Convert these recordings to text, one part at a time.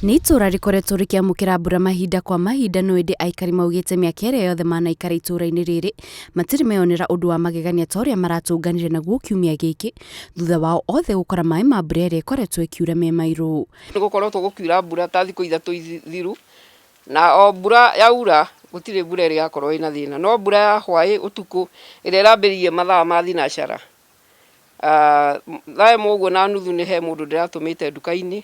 Nĩ itũra rĩkoretwo rĩkĩamũkĩra mbura mahinda kwa mahinda no ĩndĩ aikari maugĩte mĩaka ĩrĩa yothe manaikara itũra-inĩ rĩrĩ matirĩ meyonera ũndũ wa magegania ta ũrĩa maratũnganire naguo kiumia gĩkĩ thutha wao othe gũkora maĩ ma mbura ĩrĩa ĩkoretwo ĩkiura me mairũ. Nĩ gũkoretwo gũkiura mbura ta thikũ ithatũ thiru, na o mbura yaura gũtirĩ mbura ĩrĩa yakorwo ĩna thĩna, no mbura ya hwaĩ ũtukũ ĩrĩa ĩrambĩrĩirie mathaa ma thinacara thaa ĩmwe ũguo na nuthu nĩ he mũndũ ndĩratũmĩte nduka-inĩ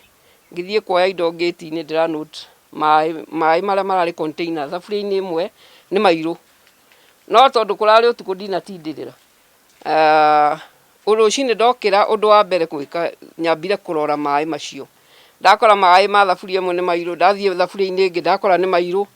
ngĩthiĩ kuoya indo gate-inĩ ndĩra note maĩ marĩa mararĩ container thaburia-inĩ ĩmwe nĩ mairũ, no tondũ kũrarĩ ũtukũ ndinatindĩrĩra. Rũcinĩ ndokĩra ũndũ wa mbere gwĩka nyambire kũrora maĩ macio, ndakora maĩ ma thaburia ĩmwe nĩ mairũ, ndathiĩ thaburia-inĩ ĩngĩ ndakora nĩ mairũ,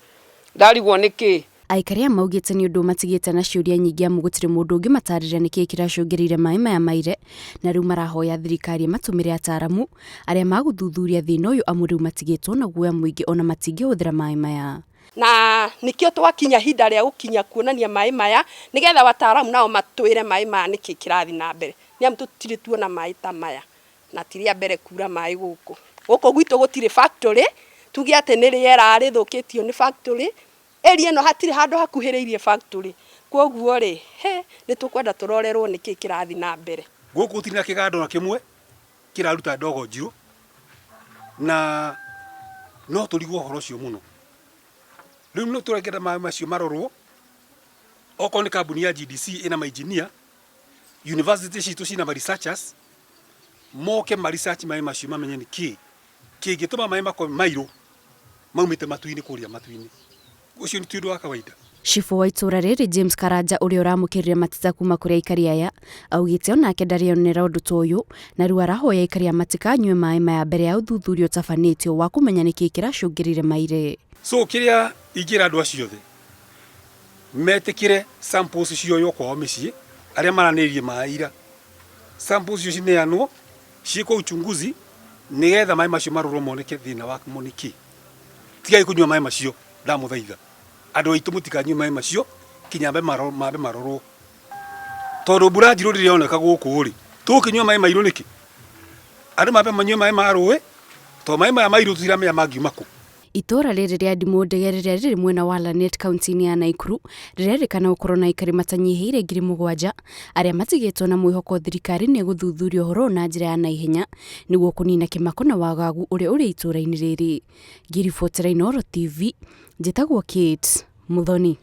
ndarigwo nĩkĩ. Aikari aya maugĩte nĩ ũndũ matigĩte na ciũria nyingĩ amu gũtirĩ mũndũ ũngĩmatarĩria nĩkĩĩ kĩracũngĩrĩire maĩ maya maire, na rĩu marahoya thirikari matũmĩre ataramu arĩa magũthuthuria thĩna ũyũ amu rĩu matigĩtwo na guoya mũingĩ ona matingĩhũthĩra maĩ maya. Na nikio twakinya hinda rĩa gũkinya kuonania maĩ maya nĩgetha wataramu nao matwĩre maĩ maya nĩkĩĩ kĩrathi na mbere, nĩamu tũtirĩ tuona maĩ ta maya na tirĩa mbere kura maĩ gũkũ gwitũ gũtirĩ factory tuge atĩ nĩ rĩera rĩthũkĩtio nĩ factory area no hatirĩ handũ hakuhĩrĩirie factory, kwoguo rĩ nĩ tũkwenda tũrorerwo nĩkĩĩ kĩrathi na mbere. Gũkũ gũtirĩ na kĩganda na kĩmwe kĩraruta ndogo Njiru na no tũrigwo ũhoro ũcio mũno. Rĩu no tũrengera maĩ macio marorwo okorwo nĩ kambuni ya GDC ĩna ma engineer, university citũ cina ma researchers moke ma research maĩ macio mamenye nĩkĩĩ kĩngĩtũma maĩ makorwo mairũ maumĩte matu-inĩ kũrĩa matu-inĩ. Ũcio nĩ ũndũ wa kawaida. Cibũ wa itũra rĩrĩ James Karanja ũrĩa ũramũkĩrire mateta kuma kũrĩ aikari aya augĩte onake ndarĩonera ũndũ ta ũyũ na rĩu arahoya aikari matikanyue maĩ maya mbere ya ũthuthuria ũtabanĩtio wa kũmenya nĩkĩĩ kĩracũngĩrĩire maire. So kĩrĩa ingĩra andũ acio othe metĩkĩre samples cioywo kwao mĩciĩ arĩa maranĩrie maĩ ira, samples icio cineanwo ciĩkwo uchunguzi nĩgetha maĩ macio marorwo moneke thĩna wa nĩkĩĩ. Tigai kũnyua maĩ macio ndamũthaitha. Andũ aitũ mũtikanyue maĩ macio kinya mambe marorwo, tondũ mbura njirũ rĩrĩa yoneka gũkũ rĩ tũkĩnyua maĩ mairũ nĩkĩ? Andũ mambe manyue maĩ ma rũĩ tondũ maĩ maya mairũ tũtiramenya mangiuma kũ. Itũra rĩrĩ rĩa Ndimu Ndege rĩrĩa rĩrĩ mwena wa Lanet kaunti-inĩ ya Nakuru rĩrerĩkana gũkorwo na aikari matanyihĩire 7,000 arĩa matigĩtwo na mwĩhoko thirikari nĩ gũthuthuria ũhoro na njĩra ya naihenya nĩguo kũnina kĩmako na wagagu ũrĩa ũrĩ itũra-inĩ rĩrĩ. Ngiribotera Inooro TV, njĩtagwo Kate Muthoni.